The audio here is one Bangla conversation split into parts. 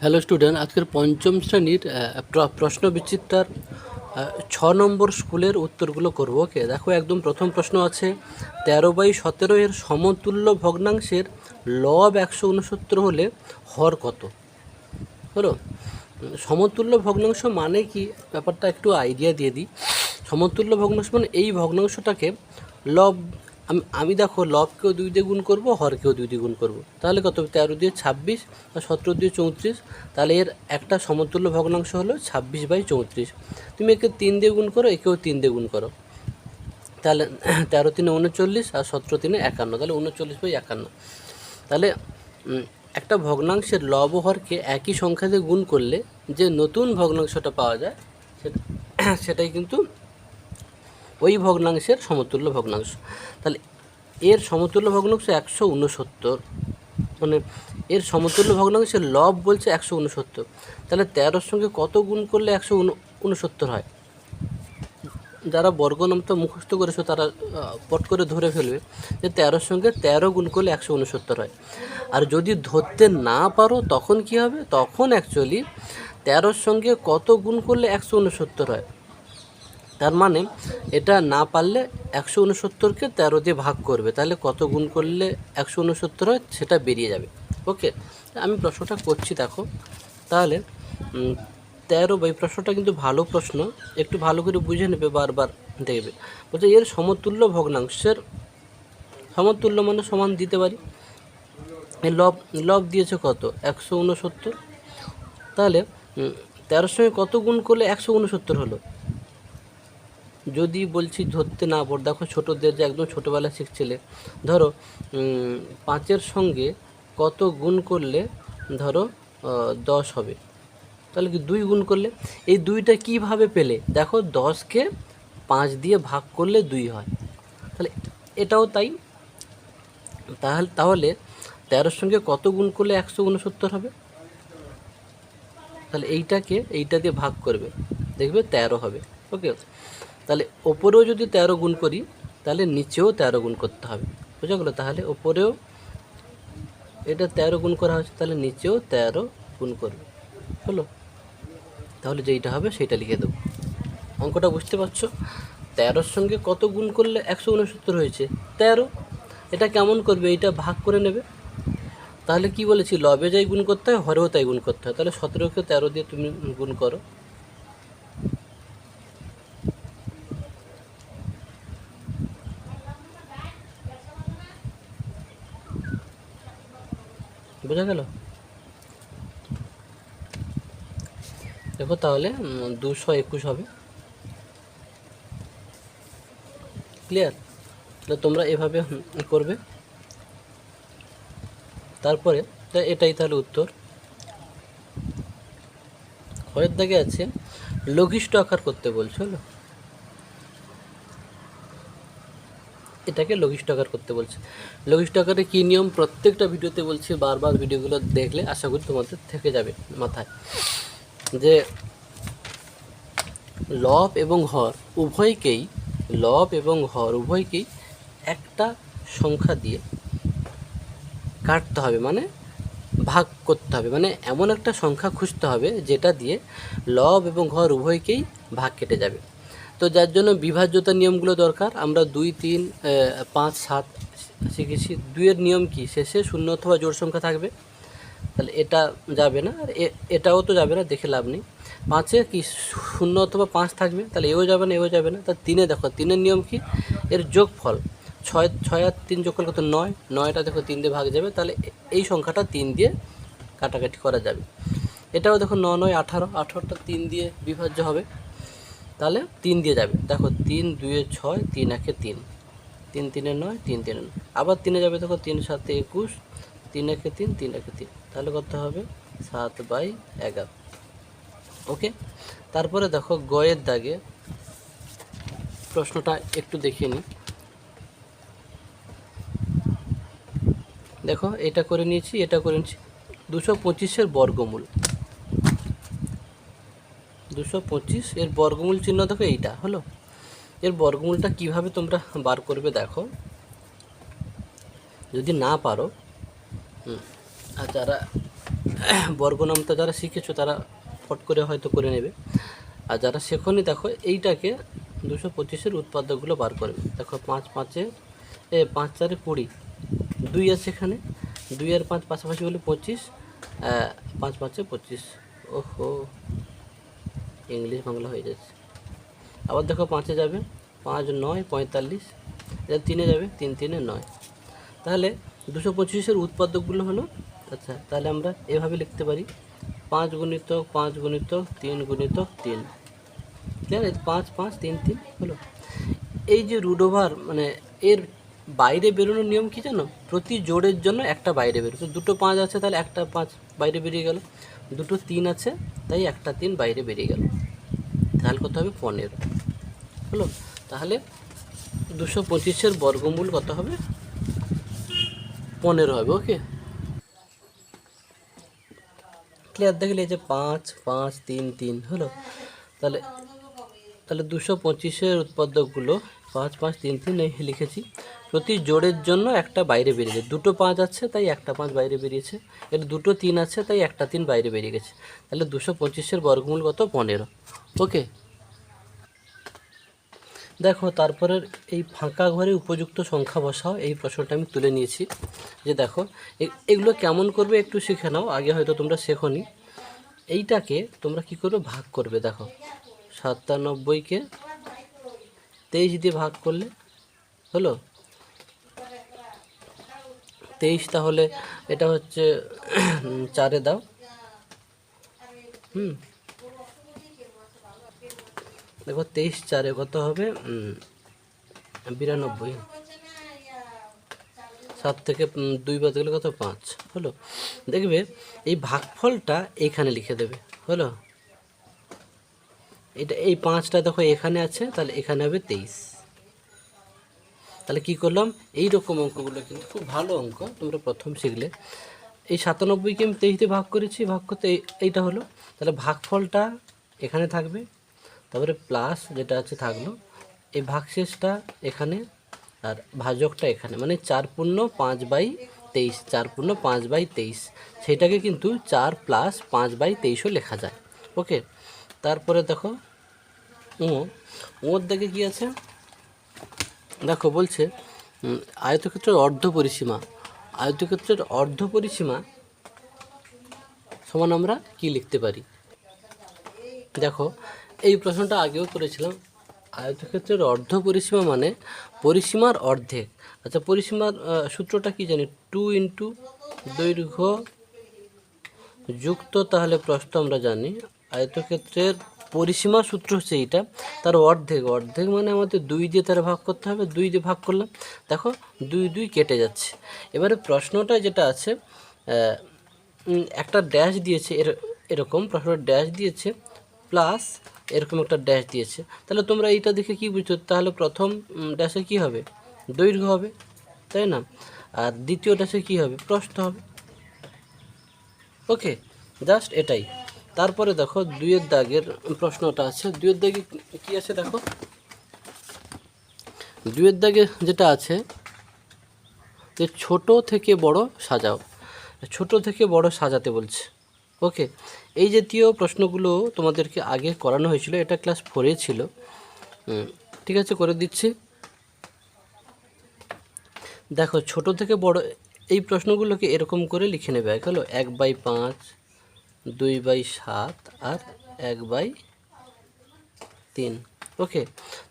হ্যালো স্টুডেন্ট, আজকের পঞ্চম শ্রেণীর প্রশ্ন বিচিত্রার 6 নম্বর স্কুলের উত্তরগুলো করব। ওকে, দেখো একদম প্রথম প্রশ্ন আছে 13/17 এর সমতুল্য ভগ্নাংশের লব 169 হলে হর কত? হলো সমতুল্য ভগ্নাংশ মানে কি, ব্যাপারটা একটু আইডিয়া দিয়ে দিই। সমতুল্য ভগ্নাংশ মানে এই ভগ্নাংশটাকে লব আমি দেখো লবকেও 2 দিয়ে গুণ করবো, হরকেও 2 দিয়ে গুণ করবো, তাহলে কত? 13 দিয়ে 26 আর 17 দিয়ে 34। তাহলে এর একটা সমতুল্য ভগ্নাংশ হলো 26/34। তুমি একে 3 দিয়ে গুণ করো, একেও 3 দিয়ে গুণ করো, তাহলে 13 3 39 আর 17 3 51, তাহলে 39/51। তাহলে একটা ভগ্নাংশের লব ও হরকে একই সংখ্যা দিয়ে গুণ করলে যে নতুন ভগ্নাংশটা পাওয়া যায় সেটাই কিন্তু ওই ভগ্নাংশের সমতুল্য ভগ্নাংশ। তাহলে এর সমতুল্য ভগ্নাংশ 169, মানে এর সমতুল্য ভগ্নাংশের লব বলছে 169। তাহলে 13-র সঙ্গে কত গুণ করলে 169 হয়? যারা বর্গনামটা মুখস্থ করেছো তারা পট করে ধরে ফেলবে যে 13-র সঙ্গে 13 গুণ করলে 169 হয়। আর যদি ধরতে না পারো তখন কি হবে? তখন অ্যাকচুয়ালি 13-র সঙ্গে কত গুণ করলে 169 হয়, তার মানে এটা না পারলে 169কে 13 দিয়ে ভাগ করবে, তাহলে কত গুণ করলে 169 হয় সেটা বেরিয়ে যাবে। ওকে, আমি প্রশ্নটা করছি, দেখো তাহলে 13 এই প্রশ্নটা কিন্তু ভালো প্রশ্ন, একটু ভালো করে বুঝে নেবে, বারবার দেখবে। বলছে এর সমতুল্য ভগ্নাংশের সমতুল্য মানে সমান দিতে পারি, এর লব লব দিয়েছে কত? 169। তাহলে 13-র সঙ্গে কত গুণ করলে 169 হলো? যদি বলছি ধরতে না পারো, দেখো ছোটোদের যে একদম ছোটোবেলা শিখছিলে, ধরো 5-এর সঙ্গে কত গুণ করলে ধরো 10 হবে, তাহলে কি 2 গুণ করলে? এই 2টা কীভাবে পেলে? দেখো 10কে 5 দিয়ে ভাগ করলে 2 হয়, তাহলে এটাও তাই। তাহলে 13-র সঙ্গে কত গুণ করলে 169 হবে? তাহলে এইটা দিয়ে ভাগ করবে, দেখবে 13 হবে। ওকে, তাহলে ওপরেও যদি 13 গুণ করি তাহলে নিচেও 13 গুণ করতে হবে, বুঝা গেলো? তাহলে ওপরেও এটা 13 গুণ করা হচ্ছে, তাহলে নিচেও 13 গুণ করবে, হলো? তাহলে যেইটা হবে সেইটা লিখে দেবো। অঙ্কটা বুঝতে পারছো? 13-র সঙ্গে কত গুণ করলে 169 হয়েছে? 13। এটা কেমন করবে? এইটা ভাগ করে নেবে। তাহলে কি বলেছি, লবে যাই গুণ করতে হয়, হরেও তাই গুণ করতে হয়। তাহলে 17কে 13 দিয়ে তুমি গুণ করো, বোঝা গেল? দেখো তাহলে 221 হবে। ক্লিয়ার? তাহলে তোমরা এভাবে করবে। তারপরে এটাই তাহলে উত্তর। হয়ের দাগে আছে লঘিষ্ঠ আকার করতে বলছে, হলো? এটাকে লঘিষ্ঠ আকার করতে বলছে। লঘিষ্ঠ আকারে কী নিয়ম প্রত্যেকটা ভিডিওতে বলছি, বারবার ভিডিওগুলো দেখলে আশা করি তোমাদের থেকে যাবে মাথায়, যে লব এবং হর উভয়কেই একটা সংখ্যা দিয়ে কাটতে হবে, মানে ভাগ করতে হবে, মানে এমন একটা সংখ্যা খুঁজতে হবে যেটা দিয়ে লব এবং হর উভয়কেই ভাগ কেটে যাবে। তো যার জন্য বিভাজ্যতার নিয়মগুলো দরকার। আমরা 2 3 5 7 শিখেছি। 2-এর নিয়ম কি? শেষে শূন্য অথবা জোড় সংখ্যা থাকবে, তাহলে এটা যাবে না, আর এটাও তো যাবে না, দেখে লাভ নেই। 5-এ কি 0 অথবা 5 থাকবে, তাহলে এও যাবে না, এও যাবে না। তা 3-এ দেখো, 3-এর নিয়ম কি? এর যোগফল 6 আর 3 যোগ করলে কত? 9। 9টা দেখো 3 দিয়ে ভাগ যাবে, তাহলে এই সংখ্যাটা 3 দিয়ে কাটাকাটি করা যাবে। এটাও দেখো 9 9 18, 18টা 3 দিয়ে বিভাজ্য হবে, তাহলে 3 দিয়ে যাবে। দেখো 3 2 6, 3 1 3, 3 3 9, 3 3 9, আবার 3-এ যাবে, দেখো 3 7 21, 3 1 3, 3 1 3, তাহলে কত হবে? 7/11। ওকে, তারপরে দেখো গয়ের দাগে প্রশ্নটা একটু দেখিয়ে নিই। দেখো এটা করে নিয়েছি, এটা করে নিয়েছি। 225-এর বর্গমূল, 225 এর বর্গমূল চিহ্ন দেখো এইটা, হলো? এর বর্গমূলটা কিভাবে তোমরা বার করবে দেখো, যদি না পারো আর যারা বর্গনামটা যারা শিখেছো তারা ফট করে হয়তো করে নেবে, আর যারা শেখনি দেখো এইটাকে 225-এর উৎপাদকগুলো বার করবে। দেখো 5 5-এ 5 4-এ 20, 2 আছে এখানে, 2 আর 5 পাশাপাশি হলে 25, 5 5-এ 25। ওহো, ইংলিশ বাংলা হয়ে যাচ্ছে। আবার দেখো 5-এ যাবে, 5 9 45, এটা 3-এ যাবে, 3 3-এ 9। তাহলে 225-এর উৎপাদকগুলো হলো, আচ্ছা তাহলে আমরা এভাবে লিখতে পারি 5 গুণিতক 5 গুণিতক 3 গুণিতক 3, ক্লিয়ার? 5 5 3 3 হলো। এই যে রুট ওভার মানে এর বাইরে বেরোনোর নিয়ম কি জানো? প্রতি জোড়ের জন্য একটা বাইরে বেরোতো। দুটো 5 আছে তাহলে একটা 5 বাইরে বেরিয়ে গেল, দুটো 3 আছে তাই একটা 3 বাইরে বেরিয়ে গেল, তাহলে কত হবে? 15 হলো। তাহলে 225-এর বর্গমূল কত হবে? 15 হবে। ওকে, ক্লিয়ার? দেখলে এই যে 5 5 3 3 হলো। তাহলে তাহলে 225-এর উৎপাদকগুলো 5 5 3 3 লিখেছি। প্রতি জোড়ের জন্য একটা বাইরে বেরিয়েছে, দুটো 5 আছে তাই একটা 5 বাইরে বেরিয়েছে, এর দুটো 3 আছে তাই একটা 3 বাইরে বেরিয়ে গেছে। তাহলে 225-এর বর্গমূল কত? 15। ওকে, দেখো তারপরের এই ফাঁকা ঘরে উপযুক্ত সংখ্যা বসাও, এই প্রশ্নটা আমি তুলে নিয়েছি। যে দেখো এগুলো কেমন করবে একটু শিখে নাও, আগে হয়তো তোমরা শেখোনি। এইটাকে তোমরা কি করবে? ভাগ করবে। দেখো 97-কে 23 দিয়ে ভাগ করলে হলো 23, তাহলে এটা হচ্ছে 4-এ দাও, দেখো 23 4-এ কত হবে? 92। 7 থেকে 2 বাদ গেলে কত? 5 হলো। দেখবে এই ভাগফলটা এইখানে লিখে দেবে, হলো। এটা এই 5টা দেখো এখানে আছে, তাহলে এখানে হবে 23। তাহলে কি করলাম? এই রকম অঙ্কগুলো কিন্তু খুব ভালো অঙ্ক, তোমরা প্রথম শিখলে। এই 97-কে আমি 23 দিয়ে ভাগ করেছি, ভাগ করতে এইটা হলো। তাহলে ভাগফলটা এখানে থাকবে, তারপরে প্লাস যেটা আছে থাকলো, এই ভাগশেষটা এখানে আর ভাজকটা এখানে, মানে 4 পূর্ণ 5/23, 4 পূর্ণ 5/23, সেটাকে কিন্তু 4 + 5/23ও লেখা যায়। ওকে, তারপরে দেখো ওর দিকে কী আছে? দেখো বলছে আয়তক্ষেত্রের অর্ধপরিসীমা, আয়তক্ষেত্রের অর্ধপরিসীমা সমান আমরা কি লিখতে পারি? দেখো এই প্রশ্নটা আগেও করেছিলাম। আয়তক্ষেত্রের অর্ধপরিসীমা মানে পরিসীমার অর্ধেক। আচ্ছা, পরিসীমার সূত্রটা কি জানি? 2 × দৈর্ঘ্য যুক্ত তাহলে প্রস্থ আমরা জানি। আয়তক্ষেত্রের পরিসীমা সূত্র হচ্ছে এইটা, তার অর্ধেক, অর্ধেক মানে আমাদের 2 দিয়ে তার ভাগ করতে হবে। 2 দিয়ে ভাগ করলাম, দেখো 2 2 কেটে যাচ্ছে। এবারে প্রশ্নটা যেটা আছে, একটা ড্যাশ দিয়েছে, এরকম প্রশ্ন ড্যাশ দিয়েছে প্লাস এরকম একটা ড্যাশ দিয়েছে। তাহলে তোমরা এইটা দেখে কি বুঝছো? তাহলে প্রথম ড্যাশে কি হবে? দৈর্ঘ্য হবে, তাই না? আর দ্বিতীয় ড্যাশে কি হবে? প্রস্থ হবে। ওকে, জাস্ট এটাই। তারপরে দেখো 2-এর দাগের প্রশ্নটা আছে। 2-এর দাগে কী আছে দেখো? 2-এর দাগে যেটা আছে যে ছোট থেকে বড় সাজাও, ছোট থেকে বড় সাজাতে বলছে। ওকে, এই জাতীয় প্রশ্নগুলো তোমাদেরকে আগে করানো হয়েছিল, এটা ক্লাস 4-এ ছিল। ঠিক আছে, করে দিচ্ছি। দেখো ছোট থেকে বড় এই প্রশ্নগুলোকে এরকম করে লিখে নেবে। এক হলো 1/5, 2/7 আর 1/3। ওকে,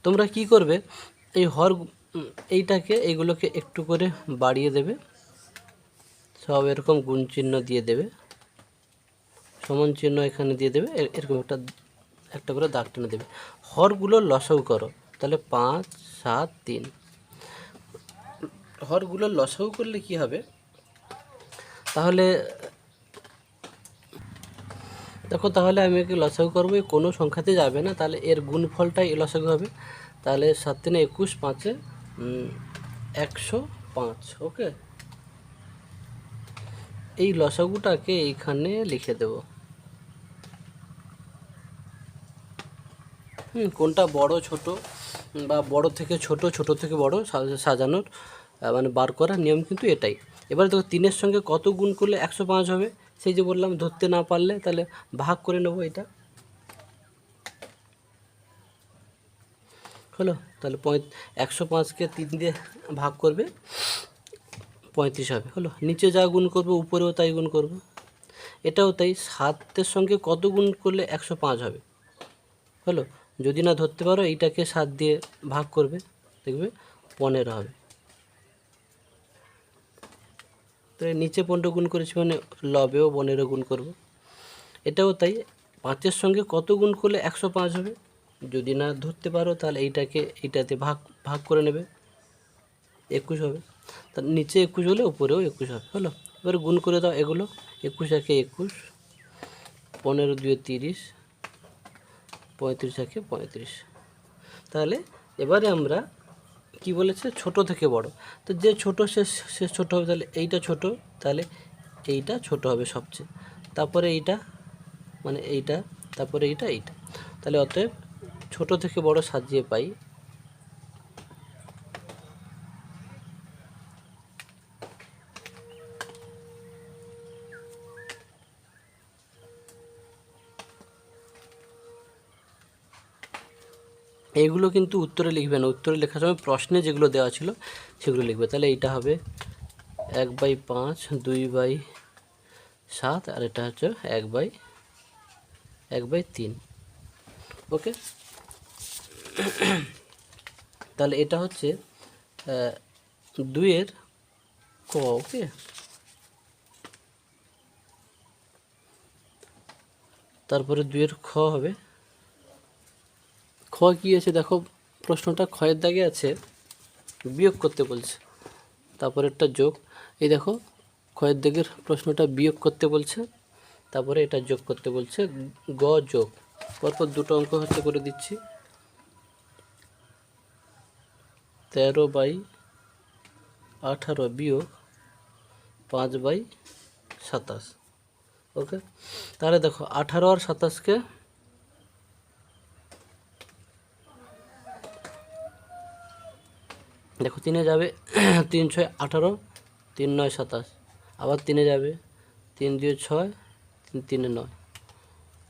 তোমরা কি করবে? এই এইটাকে এইগুলোকে একটু করে বাড়িয়ে দেবে, সব এরকম গুণ চিহ্ন দিয়ে দেবে, সমান চিহ্ন এখানে দিয়ে দেবে, এরকম একটা করে দাগ টেনে দেবে। হরগুলো লসাগু করো, তাহলে 5 7 3। হরগুলো লসাগু করলে কি হবে? তাহলে দেখো, তাহলে আমি একে লসাগু করবো, কোনো সংখ্যাতে যাবে না, তাহলে এর গুণফলটাই লসাগু হবে। তাহলে 7 × 21, 5-এ 105। ওকে, এই লসাগুটাকে এইখানে লিখে দেব। কোনটা বড় ছোট বা বড় থেকে ছোট, ছোট থেকে বড় সাজানোর মানে বার করার নিয়ম কিন্তু এটাই। এবার দেখো 3-এর সঙ্গে কত গুণ করলে 105 হবে? সেই যে বললাম ধরতে না পারলে তাহলে ভাগ করে নেব, এটা হলো। তাহলে 105কে 3 দিয়ে ভাগ করবে 35 হবে, হলো। নিচে যা গুণ করবো উপরেও তাই গুণ করবো, এটাও তাই। 7-এর সঙ্গে কত গুণ করলে 105 হবে, হলো। যদি না ধরতে পারো এইটাকে 7 দিয়ে ভাগ করবে, দেখবে 15 হবে। তো নিচে 15 গুণ করেছি মানে লবেও 15 গুণ করব। এটাও তাই, 5-এর সঙ্গে কত গুণ করলে 105 হবে, যদি না ধরতে পারো তাহলে এইটাতে ভাগ ভাগ করে নেবে, 21 হবে। তার নিচে 21 হলে উপরেও 21 হবে, হলো। এবার গুণ করে দাও এগুলো, 21 একে 21, 15 2 30, 35 একে 35। তাহলে এবারে আমরা কি বলেছে, ছোট থেকে বড়, তো যে ছোট সে ছোট হবে, তাহলে এইটা ছোট, তাহলে এইটা ছোট হবে সবচেয়ে, তারপরে এইটা, মানে এইটা, তারপরে এইটা, তাহলে অতএব ছোট থেকে বড় সাজিয়ে পাই এইগুলো কিন্তু উত্তরে লিখবে না, উত্তরে লেখার সময় প্রশ্নে যেগুলো দেওয়া ছিল সেগুলো লিখবে। তাহলে এইটা হবে 1/5, 2/7, আর এটা হচ্ছে 1/3। ওকে, তাহলে এটা হচ্ছে 2-এর ক। ওকে, তারপরে 2-এর খ হবে। খ কী আছে দেখো, প্রশ্নটা খয়ের দাগে আছে, বিয়োগ করতে বলছে, তারপরে একটা যোগ। এই দেখো খয়ের দাগের প্রশ্নটা বিয়োগ করতে বলছে, তারপরে এটা যোগ করতে বলছে, গ যোগ। পরপর দুটো অঙ্ক হচ্ছে করে দিচ্ছি, 13/18 বিয়োগ 5/27। ওকে, তাহলে দেখো 18 আর 27কে দেখো 3-এ যাবে, 3 6 18, 3 9 27, আবার 3-এ যাবে, 3 2 6, 3 3 9।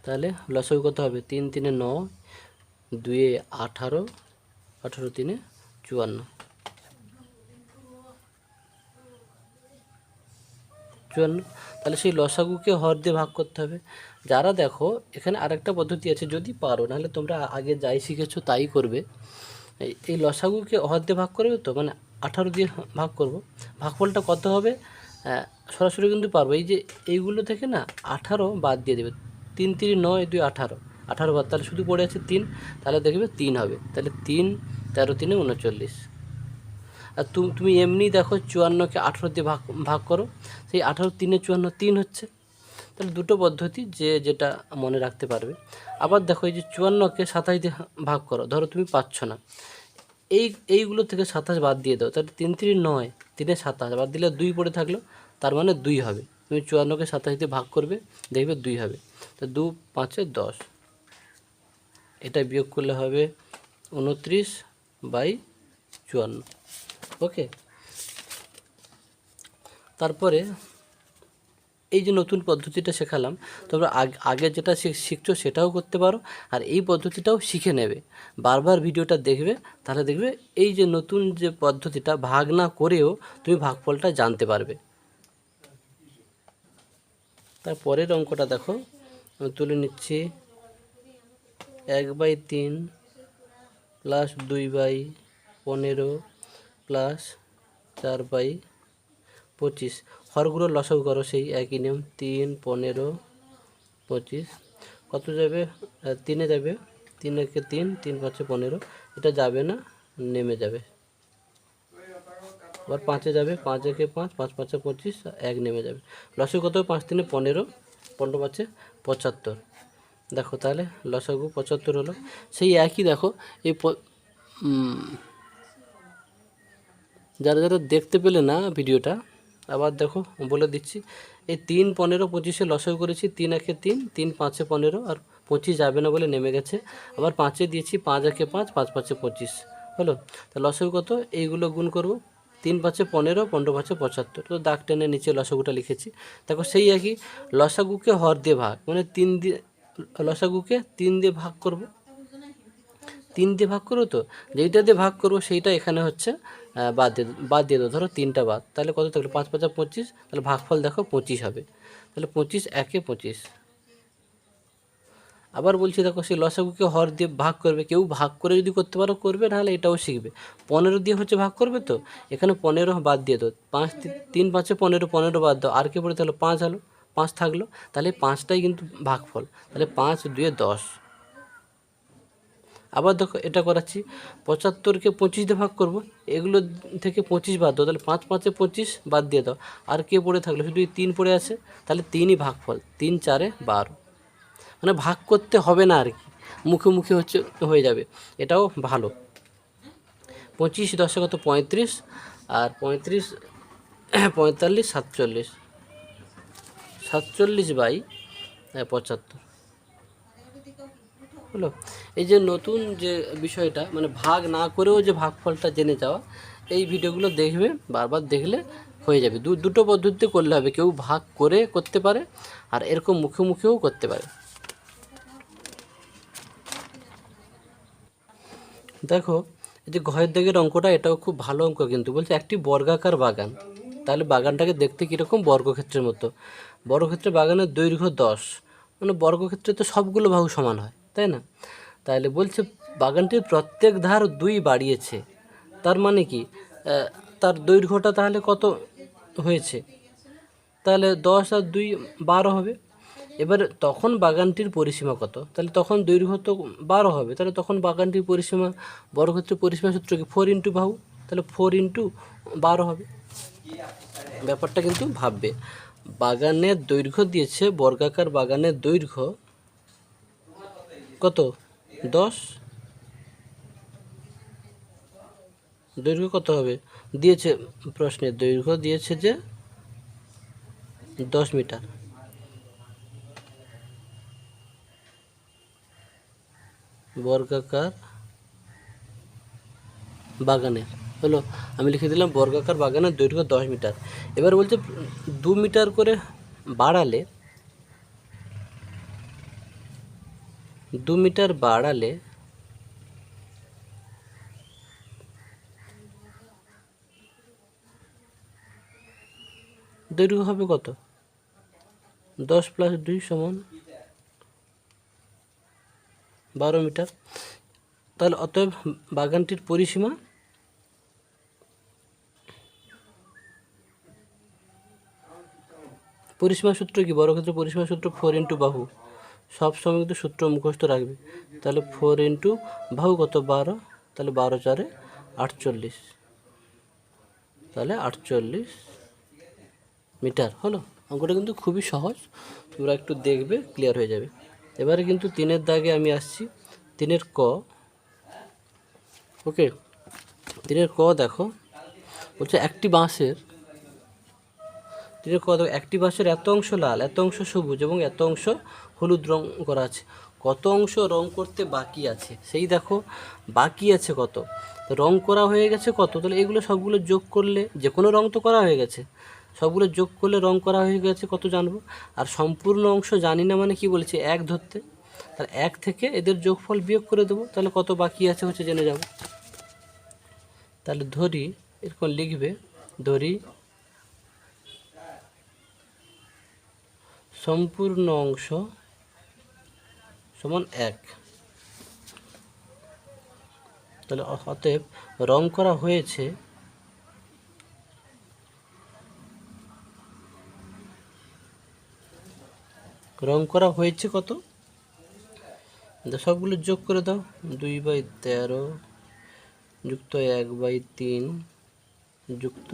তাহলে লসাগু কত হবে, 3 3 9, 2 18, 18 3 54, 54। তাহলে সেই লসাগুকে হর দিয়ে ভাগ করতে হবে। যারা দেখো এখানে আরেকটা পদ্ধতি আছে, যদি পারো, নাহলে তোমরা আগে যাই শিখেছো তাই করবে। এই লসাগুকে হর দিয়ে ভাগ করবে, তো মানে 18 দিয়ে ভাগ করব, ভাগফলটা কত হবে সরাসরি কিন্তু পারবো। এই যে এইগুলো থেকে না 18 বাদ দিয়ে দেবে, 3 3 9 2 18, 18 বাদ, তাহলে শুধু পড়ে আছে 3, তাহলে দেখবে 3 হবে। তাহলে 3 13 3 39। আর তুমি এমনি দেখো 54কে 18 দিয়ে ভাগ ভাগ করো, সেই 18 3 54 3 হচ্ছে। তাহলে দুটো পদ্ধতি, যে যেটা মনে রাখতে পারবে। আবার দেখো এই যে 54কে 27 দিয়ে ভাগ করো, ধরো তুমি পাচ্ছ না, এইগুলো থেকে 27 বাদ দিয়ে দাও, তাহলে 3 3 9, 3 27 বাদ দিলে 2 পড়ে থাকলো, তার মানে 2 হবে। তুমি 54কে 27 দিয়ে ভাগ করবে, দেখবে 2 হবে। তো 2 5 10, এটা বিয়োগ করলে হবে 29/54। ওকে, তারপরে এই যে নতুন পদ্ধতিটা শেখালাম, তোমরা আগে যেটা শিখছো সেটাও করতে পারো, আর এই পদ্ধতিটাও শিখে নেবে। বারবার ভিডিওটা দেখবে, তাহলে দেখবে এই যে নতুন যে পদ্ধতিটা, ভাগ না করেও তুমি ভাগফলটা জানতে পারবে। তারপরের অঙ্কটা দেখো, আমি তুলে নিচ্ছি, 1/3 প্লাস 2/15 প্লাস 4/25। হরগুলো লসাগু করো, সেই একই নিয়ম, 3 15 25, কত যাবে, 3-এ যাবে, 3 একে 3, 3 5 15, এটা যাবে না, নেমে যাবে। আবার 5-এ যাবে, 5 একে 5, 5 5 25, 1 নেমে যাবে। লসাগু কত, 5 3 15, 15 5 75। দেখো তাহলে লসাগু 75 হলো। সেই একই দেখো এই যারা যারা দেখতে পেলে না ভিডিওটা, আবার দেখো বলে দিচ্ছি, এই 3 15 25-এ লসাগু করেছি, 3 একে 3, 3 5 15, আর 25 যাবে না বলে নেমে গেছে। আবার 5-এ দিয়েছি, 5 একে 5, 5 5 25 হলো। তা লসাগু কত, এইগুলো গুণ করব, 3 5 15, 15 5 75। তো দাগ টেনে নিচে লসাগুটা লিখেছি। দেখো সেই একই লসাগুকে হর দিয়ে ভাগ, মানে 3 দিয়ে লসাগুকে 3 দিয়ে ভাগ করব, 3 দিয়ে ভাগ করবো, তো যেইটা দিয়ে ভাগ করবো সেইটা এখানে হচ্ছে বাদ দিয়ে দেবো। ধরো 3টা বাদ, তাহলে কত থাকলো? 5 5 25, তাহলে ভাগফল দেখো 25 হবে। তাহলে 25 একে 25। আবার বলছি দেখো, সেই লসাগুকে হর দিয়ে ভাগ করবে। কেউ ভাগ করে যদি করতে পারো করবে, নাহলে এটাও শিখবে। 15 দিয়ে হচ্ছে ভাগ করবে, তো এখানে 15 বাদ দিয়ে দাও। 5 3 5 15, 15 বাদ দাও, আর কে পড়ে তাহলে 5 হলো, 5 থাকলো। তাহলে 5টাই কিন্তু ভাগফল। তাহলে 5 2 10। আবার দেখো এটা করাচ্ছি, 75কে 25 দিয়ে ভাগ করব, এগুলো থেকে 25 বাদ দাও, তাহলে 5 5 25 বাদ দিয়ে দাও, আর কে পড়ে থাকলো? শুধু 3 পড়ে আছে, তাহলে 3ই ভাগফল। 3 4 12, মানে ভাগ করতে হবে না আর কি, মুখে মুখে হচ্ছে হয়ে যাবে, এটাও ভালো। 25 10 কত? 35, আর 35 45 47, 47/75 হলো। এই যে নতুন যে বিষয়টা, মানে ভাগ না করেও যে ভাগফলটা জেনে যাওয়া, এই ভিডিওগুলো দেখবে, বারবার দেখলে হয়ে যাবে। দুটো পদ্ধতিতে করলে হবে, কেউ ভাগ করে করতে পারে, আর এরকম মুখে মুখেও করতে পারে। দেখো এই যে ঘরের দিকের অঙ্কটা, এটাও খুব ভালো অঙ্ক কিন্তু। বলছে একটি বর্গাকার বাগান, তাহলে বাগানটাকে দেখতে কীরকম? বর্গক্ষেত্রের মতো। বর্গক্ষেত্রের বাগানের দৈর্ঘ্য 10, মানে বর্গক্ষেত্রে তো সবগুলো বাহু সমান হয়, তাই না? তাহলে বলছে বাগানটির প্রত্যেক ধার 2 বাড়িয়েছে, তার মানে কি? তার দৈর্ঘ্যটা তাহলে কত হয়েছে? তাহলে 10 আর 2 12 হবে। এবার তখন বাগানটির পরিসীমা কত? তাহলে তখন দৈর্ঘ্য তো 12 হবে, তাহলে তখন বাগানটির পরিসীমা, বর্গক্ষেত্রের পরিসীমা সূত্র কি? 4 × বাহু, তাহলে 4 × 12 হবে। ব্যাপারটা কিন্তু ভাববে। বাগানের দৈর্ঘ্য দিয়েছে, বর্গাকার বাগানের দৈর্ঘ্য কত? 10। দৈর্ঘ্য কত হবে দিয়েছে? প্রশ্নের দৈর্ঘ্য দিয়েছে যে 10 মিটার। বর্গাকার বাগানের হলো, আমি লিখে দিলাম বর্গাকার বাগানের দৈর্ঘ্য 10 মিটার। এবার বলছে 2 মিটার করে বাড়ালে, 2 মিটার বাড়ালে দৈর্ঘ্য হবে কত? 10 + 2 = 12 মিটার। তাহলে অতএব বাগানটির পরিসীমা সূত্র কি? বর্গক্ষেত্রের পরিসীমা সূত্র 4 × বাহু। সব সময় কিন্তু সূত্র মুখস্থ রাখবে। তাহলে 4 × বাহু কত? 12, তাহলে 12 4 48, তাহলে 48 মিটার হলো। অঙ্কটা কিন্তু খুবই সহজ, তোমরা একটু দেখবে, ক্লিয়ার হয়ে যাবে। এবারে কিন্তু 3-এর দাগে আমি আসছি, 3-এর ক। ওকে, 3-এর ক দেখো, বলছে একটি বাঁশের, 3-এর ক দেখো, একটি বাঁশের এত অংশ লাল, এত অংশ সবুজ এবং এত অংশ হলুদ রং করা আছে। কত অংশ রং করতে বাকি আছে? সেই দেখো বাকি আছে কত, রং করা হয়ে গেছে কত, তাহলে এগুলো সবগুলো যোগ করলে, যে কোনো রং তো করা হয়ে গেছে, সবগুলো যোগ করলে রং করা হয়ে গেছে কত জানবো। আর সম্পূর্ণ অংশ জানি না, মানে কি বলছে? 1 ধরতে, তাহলে 1 থেকে এদের যোগফল বিয়োগ করে দেবো, তাহলে কত বাকি আছে হচ্ছে জেনে যাব। তাহলে ধরি, এরকম লিখবে, ধরি সম্পূর্ণ অংশ সমান 1। তাহলে অতএব রং করা হয়েছে কত? সবগুলো যোগ করে দাও। 2/13 যুক্ত 1/3 যুক্ত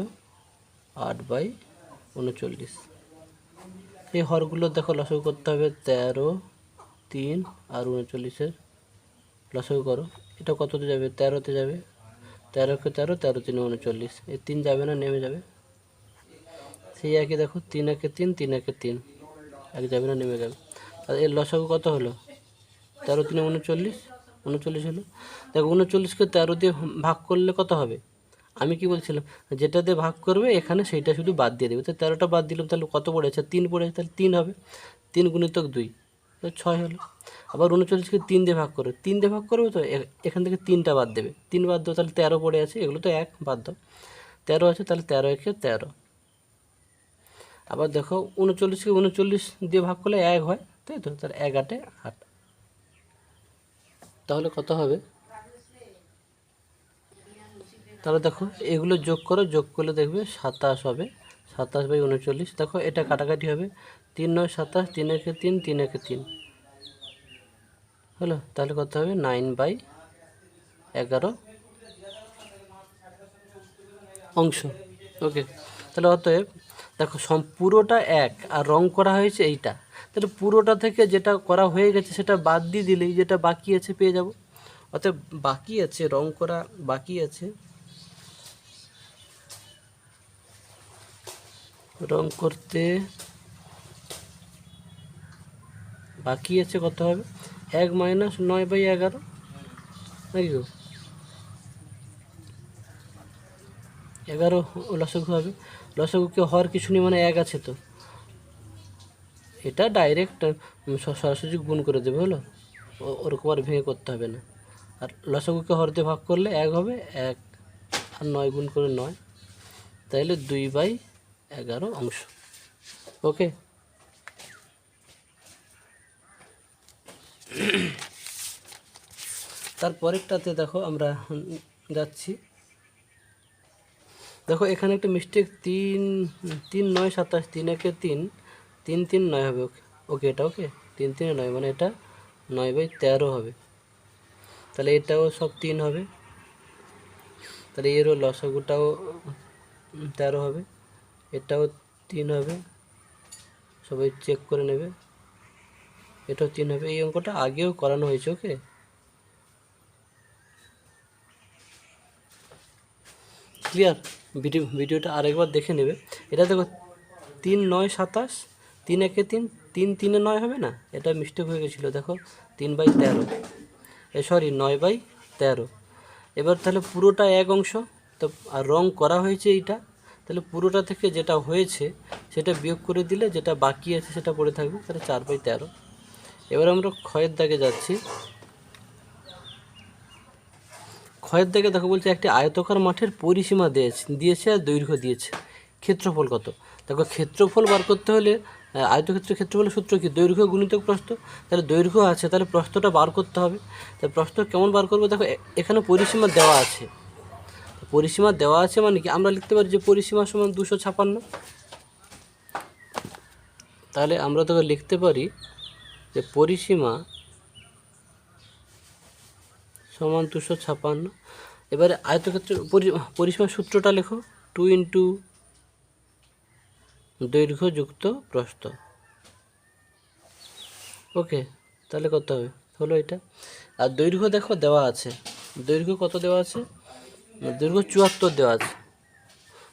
8/39। এই হরগুলো দেখো লসাগু করতে হবে। 13, 3 আর 39-এর লসাগু করো। এটা কততে যাবে? 13-তে যাবে। 13-কে 13, 13 3 39, এই 3 যাবে না, নেমে যাবে। সেই একই দেখো, 3 1 3, 3 1 3, এক যাবে না, নেমে যাবে। আর এর লসাগু কত হলো? 13 3 39, 39 হলো। দেখো 39-কে 13 দিয়ে ভাগ করলে কত হবে? আমি কি বলছিলাম, যেটা দিয়ে ভাগ করবে এখানে সেইটা শুধু বাদ দিয়ে দেবে। তো 13টা বাদ দিলাম, তাহলে কত পড়েছে? 3 পড়েছে, তাহলে 3 হবে। 3 গুণিতক 2, তো 6 হলো। আবার 39কে 3 দিয়ে ভাগ করবে, 3 দিয়ে ভাগ করবে তো এখান থেকে 3টা বাদ দেবে, 3 বাদ দেবো, তাহলে 13 পড়ে আছে, এগুলো তো 1 বাদ দাও, 13 আছে, তাহলে 13 একে 13। আবার দেখো 39কে 39 দিয়ে ভাগ করলে 1 হয়, তাই তো, তাহলে 1 8 8, তাহলে কত হবে? তাহলে দেখো এগুলো যোগ করো, যোগ করলে দেখবে 27 হবে, 27/39। দেখো এটা কাটাকাটি হবে, 3 9 27, 3 একে 3, 3 একে 3 হলো, তাহলে কত হবে? 9/11 অংশ। ওকে, তাহলে অতএব দেখো পুরোটা 1 আর রং করা হয়েছে এইটা, তাহলে পুরোটা থেকে যেটা করা হয়ে গেছে সেটা বাদ দিয়ে দিলেই যেটা বাকি আছে পেয়ে যাব। অতএব বাকি আছে, রং করা বাকি আছে, রং করতে বাকি আছে কত হবে? 1 - 9/11 নাকি গো? 11 লসাগু হবে, লসাগুকে হওয়ার কিছু নেই, মানে 1 আছে, তো এটা ডাইরেক্ট সরাসরি গুণ করে দেবে, হলো, ওরকম আর ভেঙে করতে হবে না। আর লসাগুকে হর দিয়ে ভাগ করলে 1 হবে, 1 আর 9 গুণ করে 9, তাহলে 2/11 অংশ। ওকে, তারপরেরটাতে দেখো আমরা যাচ্ছি। দেখো এখানে একটা মিস্টেক, 3 3 9 27, 3 একে 3, 3 3 9 হবে। ওকে ওকে, এটা ওকে, 3 3 9 মানে এটা 9/13 হবে, তাহলে এটাও সব 3 হবে, তাহলে এরও লসাগুটাও 13 হবে, এটাও 3 হবে, সবাই চেক করে নেবে, এটাও 3 হবে। এই অঙ্কটা আগেও করানো হয়েছে। ওকে, ক্লিয়ার? ভিডিওটা আরেকবার দেখে নেবে। এটা দেখো 3 9 27, 3 একে 3, 3 3 9 হবে না, এটা মিস্টেক হয়ে গেছিলো, দেখো 3/13, সরি 9/13। এবার তাহলে পুরোটা 1 অংশ, তো আর রং করা হয়েছে এইটা, তাহলে পুরোটা থেকে যেটা হয়েছে সেটা বিয়োগ করে দিলে যেটা বাকি আছে সেটা পড়ে থাকবে, তাহলে 4/13। এবার আমরা ক্ষয়ের দাগে যাচ্ছি। ক্ষয়ের দাগে দেখো বলছে একটি আয়তকার মাঠের পরিসীমা দিয়েছে আর দৈর্ঘ্য দিয়েছে, ক্ষেত্রফল কত? দেখো ক্ষেত্রফল বার করতে হলে আয়তক্ষেত্রের ক্ষেত্রফলের সূত্র কি? দৈর্ঘ্য গুণিতক প্রস্থ। তাহলে দৈর্ঘ্য আছে, তাহলে প্রস্থটা বার করতে হবে। তাহলে প্রস্থ কেমন বার করবো? দেখো এখানে পরিসীমা দেওয়া আছে, পরিসীমা দেওয়া আছে মানে কি আমরা লিখতে পারি যে পরিসীমা সমান 256। তাহলে আমরা তোকে লিখতে পারি যে পরিসীমা সমান 256। এবারে আয়তক্ষেত্রের পরিসীমার সূত্রটা লেখো, 2 × দৈর্ঘ্য যুক্ত প্রস্থ। ওকে, তাহলে কত হবে? হলো এটা। আর দৈর্ঘ্য দেখো দেওয়া আছে, দৈর্ঘ্য কত দেওয়া আছে? দৈর্ঘ্য 74 দেওয়া আছে,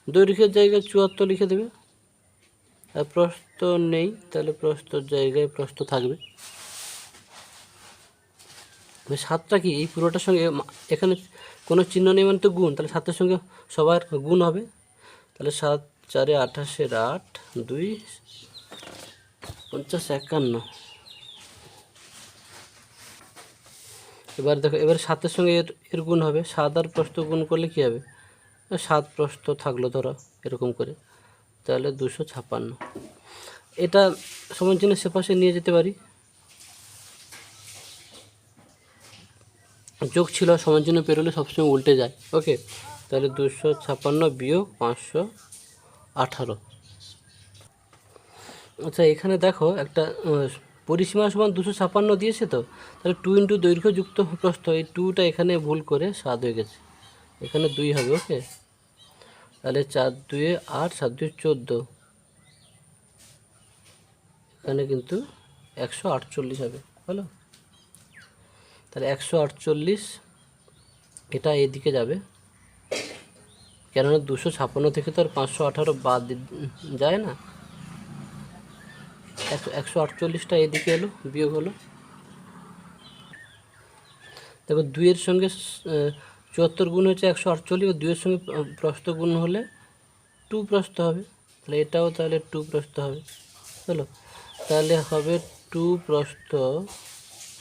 দৈর্ঘ্যের জায়গায় 74 লিখে দেবে। আর প্রস্থ নেই, তাহলে প্রস্থর জায়গায় প্রস্থ থাকবে। 7টা কি এই পুরোটার সঙ্গে এখানে কোনো চিহ্ন নেই মানে তো গুণ, তাহলে 7-এর সঙ্গে সবার গুণ হবে, তাহলে 7 4 28 8, 2 50 51। এবার দেখো, এবার 7-এর সঙ্গে এর গুণ হবে, 7 আর প্রস্থ গুণ করলে কী হবে? 7 প্রস্থ থাকলো ধরো এরকম করে, তাহলে 256। এটা সমান চিহ্ন সেপাশে নিয়ে যেতে পারি, যোগ ছিল সমান চিহ্ন পেরোলে সবসময় উল্টে যায়। ওকে, তাহলে 256 বিয়োগ 518। আচ্ছা, এখানে দেখো একটা পরিসীমা সমান 256 দিয়েছে, তো তাহলে 2 × দৈর্ঘ্য যুক্ত প্রস্থ, এই 2টা এখানে ভুল করে 7 হয়ে গেছে, এখানে 2 হবে। ওকে, তাহলে 4 2 8, 7 2 14, এখানে কিন্তু 148 হবে। হলো, তাহলে 148 এটা এইদিকে যাবে, কেননা 256 থেকে তো আর 518 বাদ যায় না, 148টা এদিকে এলো, বিয়োগ হলো। দেখো 2-এর সঙ্গে 74 গুণ হচ্ছে 148, ও 2-এর সঙ্গে প্রস্থ গুণ হলে 2 প্রস্থ হবে, তাহলে এটাও তাহলে 2 প্রস্থ হবে। হলো, তাহলে হবে 2 প্রস্থ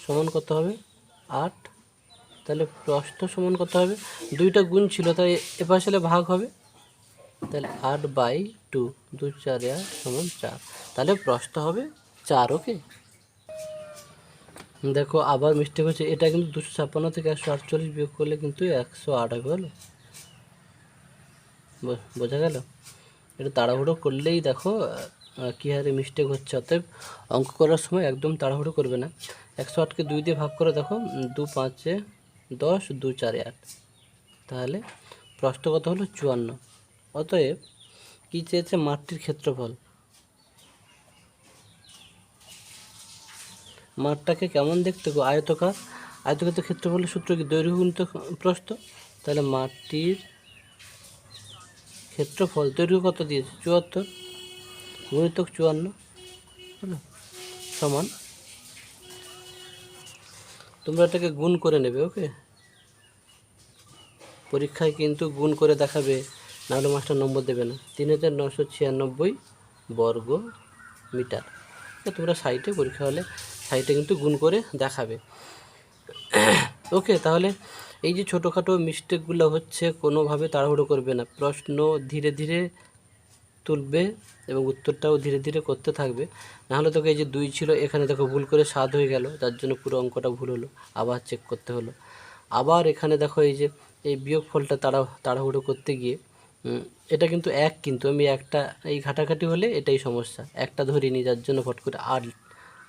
সমান কত হবে 8, তাহলে প্রস্থ সমান কত হবে, 2টা গুণ ছিল তাই এপাশে ভাগ হবে, তাহলে 8/2, 2 4 8 সমান 4, তাহলে প্রস্থ হবে 4। ওকে, দেখো আবার মিস্টেক হচ্ছে, এটা কিন্তু 256 থেকে 148 বিয়োগ করলে কিন্তু 108 হবে। হলো, বোঝা গেল? এটা তাড়াহুড়ো করলেই দেখো কী হারে মিস্টেক হচ্ছে। অতএব অঙ্ক করার সময় একদম তাড়াহুড়ো করবে না। 108কে 2 দিয়ে ভাগ করে দেখো, 2 5 10, 2 4 8, তাহলে প্রস্থ কত হলো 54। অতএব কী চেয়েছে, মাঠটির ক্ষেত্রফল। মাঠটাকে কেমন দেখতে গো, আয়তকার। আয়তকার ক্ষেত্রফলের সূত্র কি, দৈর্ঘ্য গুণিত প্রস্থ। তাহলে মাঠটির ক্ষেত্রফল, দৈর্ঘ্য কত দিয়েছে 74 গুণিতক 54, হলো, সমান, তোমরা এটাকে গুণ করে নেবে। ওকে, পরীক্ষায় কিন্তু গুণ করে দেখাবে, নাহলে মাস্টার নম্বর দেবে না। 3996 বর্গ মিটার। তোমরা সাইটে, পরীক্ষা হলে সাইটে কিন্তু গুণ করে দেখাবে। ওকে, তাহলে এই যে ছোটোখাটো মিস্টেকগুলো হচ্ছে, কোনোভাবে তাড়াহুড়ো করবে না, প্রশ্ন ধীরে ধীরে তুলবে এবং উত্তরটাও ধীরে ধীরে করতে থাকবে। নাহলে তোকে এই যে 2 ছিল, এখানে দেখো ভুল করে 7 হয়ে গেল, যার জন্য পুরো অঙ্কটা ভুল হলো, আবার চেক করতে হলো। আবার এখানে দেখো এই যে এই বিয়োগফলটা তাড়াহুড়ো করতে গিয়ে এটা কিন্তু 1, কিন্তু আমি একটা এই ঘাটাঘাটি হলে এটাই সমস্যা, একটা ধরিনি, যার জন্য ফট করে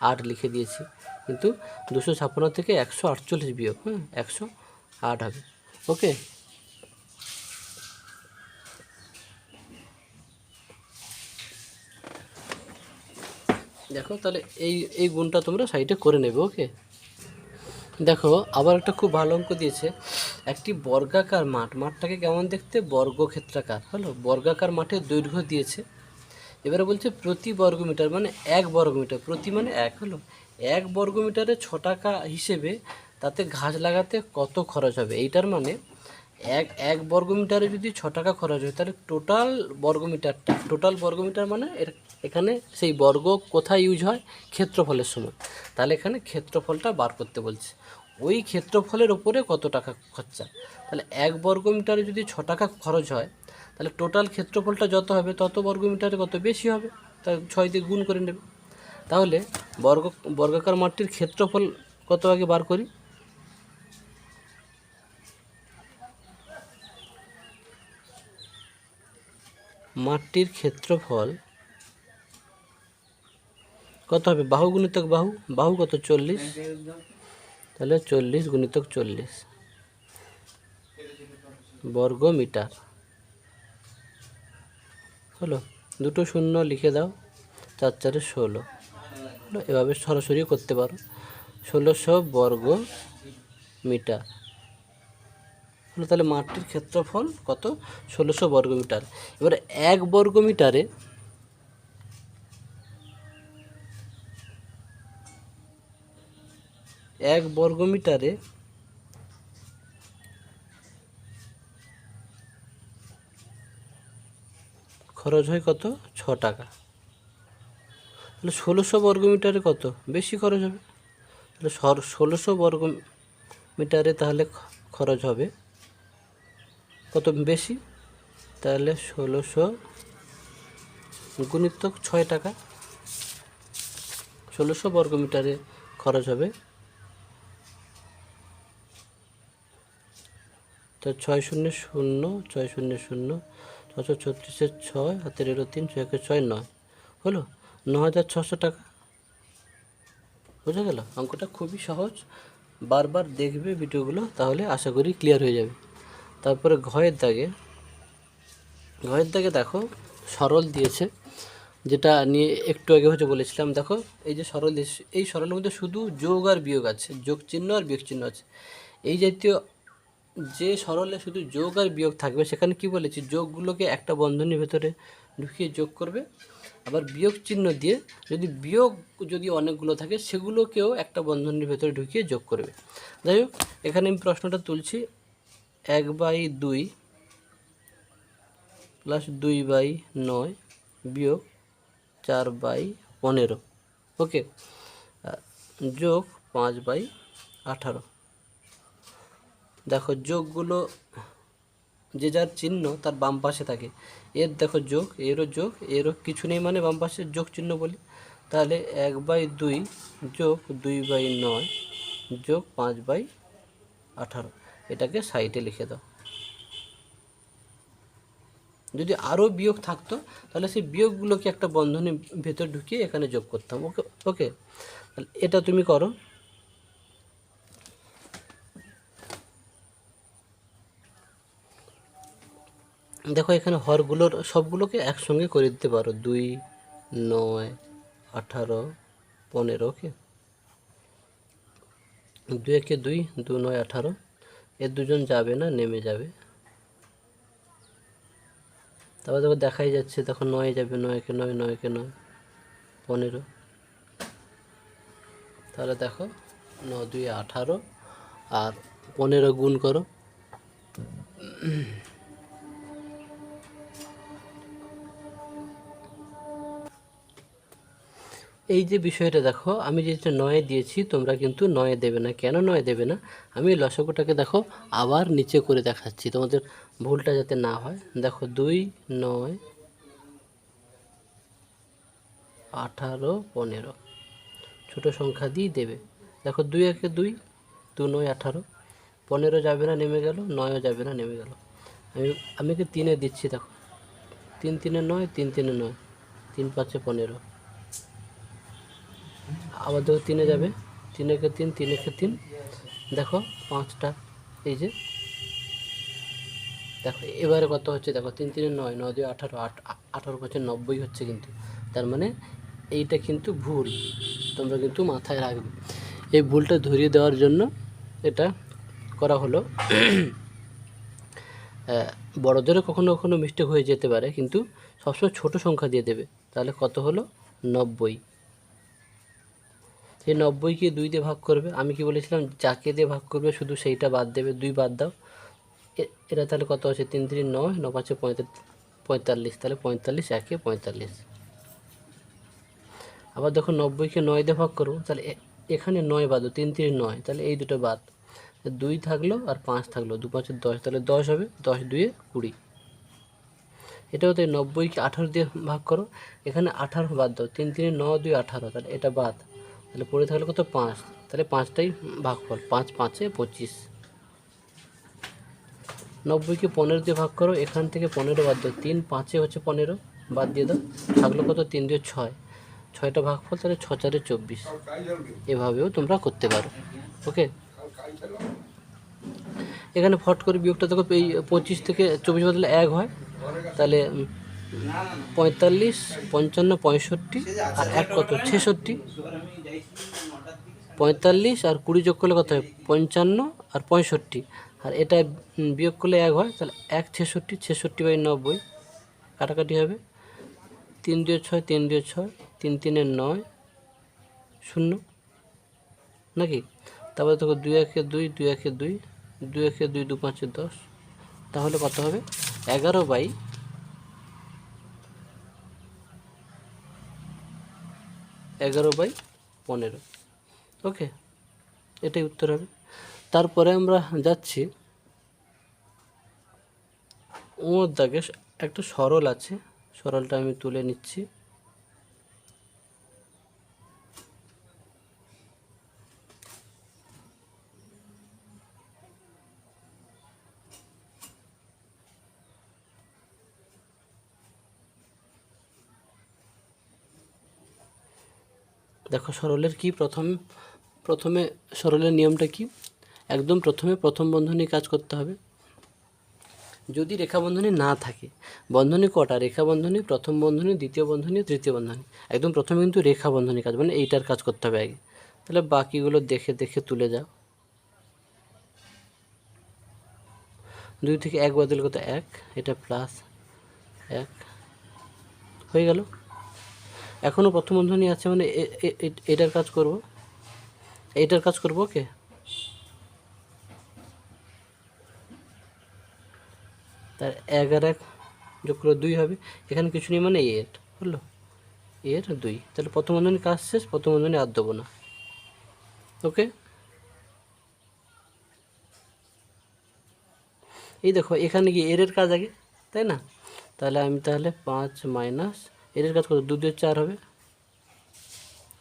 8 লিখে দিয়েছি। কিন্তু 256 থেকে 148 বিয়োগ 108 হবে। ওকে, দেখো তাহলে এই গুণটা তোমরা সাইডে করে নেবে। ওকে, দেখো আবার একটা খুব ভালো অঙ্ক দিয়েছে, একটি বর্গাকার মাঠটাকে কেমন দেখতে, বর্গক্ষেত্রাকার। হলো, বর্গাকার মাঠের দৈর্ঘ্য দিয়েছে, এবারে বলছে প্রতি বর্গমিটার মানে 1 বর্গমিটার, প্রতি মানে 1, হলো 1 বর্গমিটারে 6 টাকা হিসেবে তাতে ঘাস লাগাতে কত খরচ হবে। এইটার মানে এক বর্গমিটারে যদি 6 টাকা খরচ হয়, তাহলে টোটাল বর্গমিটার মানে এখানে সেই বর্গ কোথায় ইউজ হয়, ক্ষেত্রফলের সময়। তাহলে এখানে ক্ষেত্রফলটা বার করতে বলছে, ওই ক্ষেত্রফলের ওপরে কত টাকা খরচা। তাহলে 1 বর্গমিটারে যদি 6 টাকা খরচ হয়, তাহলে টোটাল ক্ষেত্রফলটা যত হবে তত বর্গমিটারে কত বেশি হবে, তাই 6 দিয়ে গুণ করে নেবে। তাহলে বর্গাকার মাঠটির ক্ষেত্রফল কত আগে বার করি। মাঠটির ক্ষেত্রফল কত হবে, বাহু গুণিতক বাহু, বাহু কত 40, তাহলে 40 গুণিতক 40 বর্গ মিটার। হলো, 2 শূন্য লিখে দাও, 4 4 16, হলো, এভাবে সরাসরি করতে পারো, 1600 বর্গ মিটার। হলো, তাহলে মাঠটির ক্ষেত্রফল কত, 1600 বর্গ মিটার। এবার 1 বর্গ মিটারে খরচ হয় কত, 6 টাকা। তাহলে 1600 বর্গ মিটারে কত বেশি খরচ হবে, তাহলে 1600 বর্গ মিটারে তাহলে খরচ হবে কত বেশি, তাহলে 1600 গুণিতক 6 টাকা, 1600 বর্গ মিটারে খরচ হবে, তো 6 শূন্য 0, 6 শূন্য 0, 636 6, হাতের এলো 3, 6 6 9, হলো 9600 টাকা। বোঝা গেল, অঙ্কটা খুবই সহজ, বারবার দেখবে ভিডিওগুলো, তাহলে আশা করি ক্লিয়ার হয়ে যাবে। তারপরে ঘয়ের দাগে দেখো সরল দিয়েছে, যেটা নিয়ে একটু আগে হচ্ছে বলেছিলাম। দেখো এই যে সরল দিয়েছে, এই সরলের মধ্যে শুধু যোগ আর বিয়োগ আছে, যোগ চিহ্ন আর বিয়োগ চিহ্ন আছে। এই জাতীয় যে সরলে শুধু যোগ আর বিয়োগ থাকবে, সেখানে কি বলেছি, যোগগুলোকে একটা বন্ধনীর ভেতরে ঢুকিয়ে যোগ করবে, আবার বিয়োগ চিহ্ন দিয়ে যদি অনেকগুলো থাকে, সেগুলোকেও একটা বন্ধনীর ভেতরে ঢুকিয়ে যোগ করবে। যাই হোক, এখানে আমি প্রশ্নটা তুলছি, 1/2 প্লাস 2/9 বিয়োগ 4/15, ওকে, যোগ 5/18। দেখো যোগগুলো যে যার চিহ্ন তার বাম পাশে থাকে। এর দেখো যোগ, এরও যোগ, এরও কিছু নেই মানে বাম পাশে যোগ চিহ্ন বলি। তাহলে 1/2 যোগ 2/9 যোগ 5/18, এটাকে সাইডে লিখে দাও। যদি আরও বিয়োগ থাকতো তাহলে সেই বিয়োগগুলোকে একটা বন্ধনীর ভেতর ঢুকিয়ে এখানে যোগ করতাম। ওকে ওকে, তাহলে এটা তুমি করো। দেখো এখানে হরগুলোর সবগুলোকে একসঙ্গে করে দিতে পারো, 2, 9, 18, 15, ওকে, 2 একে 2, 2 9 18, এর দুজন যাবে না, নেমে যাবে। তারপর দেখো দেখাই যাচ্ছে, দেখো 9 যাবে, 9 একে 9, 9 একে 9, 15। তাহলে দেখো 9 2 18 আর 15 গুণ করো। এই যে বিষয়টা দেখো, আমি যেটা 9 দিয়েছি তোমরা কিন্তু 9 দেবে না। কেন 9 দেবে না? আমি লসাগুটাকে দেখো আবার নিচে করে দেখাচ্ছি তোমাদের ভুলটা যাতে না হয়। দেখো 2 9 18 15, ছোটো সংখ্যা দিয়ে দেবে। দেখো 2 একে 2, 2 9 18, 15 যাবে না, নেমে গেল, 9ও যাবে না, নেমে গেল। আমি কি 3 দিচ্ছি, দেখো 3 3 9, 3 3 9, 3 5 15। আবার দেখো 3 যাবে, 3 একে 3, 3 একে 3, দেখো 5টা, এই যে দেখো এবারে কত হচ্ছে, দেখো 3 3 9, 9 2 18, 18 হচ্ছে 90 হচ্ছে কিন্তু। তার মানে এইটা কিন্তু ভুল, তোমরা কিন্তু মাথায় রাখবে। এই ভুলটা ধরিয়ে দেওয়ার জন্য এটা করা হলো। বড়দেরও কখনো কখনো মিস্টেক হয়ে যেতে পারে, কিন্তু সবসময় ছোট সংখ্যা দিয়ে দেবে। তাহলে কত হলো, 90। এই 90কে 2 দিয়ে ভাগ করবে। আমি কি বলেছিলাম, যাকে দিয়ে ভাগ করবে শুধু সেইটা বাদ দেবে, 2 বাদ দাও। এটা তাহলে কত আছে, 3 3 9, 9 5 45, তাহলে 45 একে 45। আবার দেখো 90কে 9 দিয়ে ভাগ করবো, তাহলে এখানে 9 বাদ, 3 3 9, তাহলে এই দুটো বাদ, 2 থাকলো আর 5 থাকলো, 2 5 10, তাহলে 10 হবে, 10 2 20। এটাও তাই, 90কে 18 দিয়ে ভাগ করো, এখানে 18 বাদ দাও, 3 3 9 2 18, তাহলে এটা বাদ, তাহলে পড়ে থাকলো কত, 5, তাহলে 5টাই ভাগফল, 5 5 25। 90কে 15 দিয়ে ভাগ করো, এখান থেকে 15 বাদ দাও, 3 5 হচ্ছে 15, বাদ দিয়ে দাও, থাকলো কত, 3 2 6, 6টা ভাগফল, তাহলে 6 4 24। এভাবেও তোমরা করতে পারো, ওকে। এখানে ফট করে বিয়োগটা দেখো, এই 25 থেকে 24 বদলে 1 হয়, তাহলে 45 55 65 আর 1 কত, 66। 45 আর 20 যোগ করলে কত হয়, 55 আর 65, আর এটা বিয়োগ করলে 1 হয়, তাহলে 1 66, 66/90, কাটাকাটি হবে, 3 2 6, 3 2 6, 3 3 9, 0 নাকি। তারপরে দেখো 2 1 2, 2 1 2, 2 1 2, 2 5 10, তাহলে কত হবে, 11/15, ওকে, এটাই উত্তর হবে। তারপরে আমরা যাচ্ছি ওর দাগে, একটা সরল আছে, সরলটা আমি তুলে নিচ্ছি। দেখো সরলের কি, প্রথমে সরলের নিয়মটা কি, একদম প্রথম বন্ধনী কাজ করতে হবে। যদি রেখা বন্ধনী না থাকে, বন্ধনী কটা, রেখা বন্ধনী, প্রথম বন্ধনী, দ্বিতীয় বন্ধনী, তৃতীয় বন্ধনী, একদম প্রথমে কিন্তু রেখা বন্ধনী কাজ, মানে এইটার কাজ করতে হবে আগে। তাহলে বাকিগুলো দেখে দেখে তুলে যাও। 2 থেকে 1 বদল কত, 1, এটা প্লাস 1 হয়ে গেল। এখনও প্রথম বন্ধনী আছে, মানে এটার কাজ করব, এইটার কাজ করব, ওকে। তার 11 যোগ করে 2 হবে, এখানে কিছু নেই মানে এর হলো এর 2, তাহলে প্রথম বন্ধনী কাজ শেষ, প্রথম বন্ধনী আর দেবো না। ওকে, এই দেখো এখানে কি এর কাজ আগে, তাই না? তাহলে আমি 5 মাইনাস এর কাজ কত, 2 দিয়ে 4 হবে।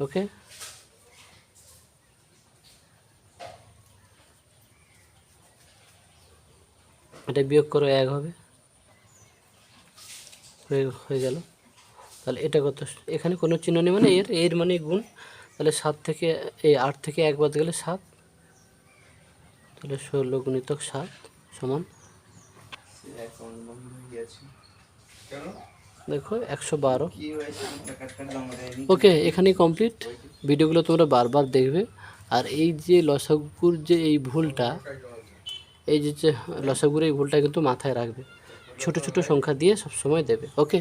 ওকে, এটা বিয়োগ করো 1 হবে, হয়ে গেল। তাহলে এটা কত, এখানে কোনো চিহ্ন নেই মানে এর মানে গুণ, তাহলে 7 থেকে 8 থেকে 1 বাদ গেলে 7, তাহলে 16 গুণিতক 7 সমান দেখো 112। ওকে, এখানেই কমপ্লিট। ভিডিওগুলো তোমরা বারবার দেখবে, আর এই যে লসাগুর যে এই ভুলটা, এই যে লসাগুর এই ভুলটা কিন্তু মাথায় রাখবে, ছোট ছোট সংখ্যা দিয়ে সবসময় দেবে। ওকে।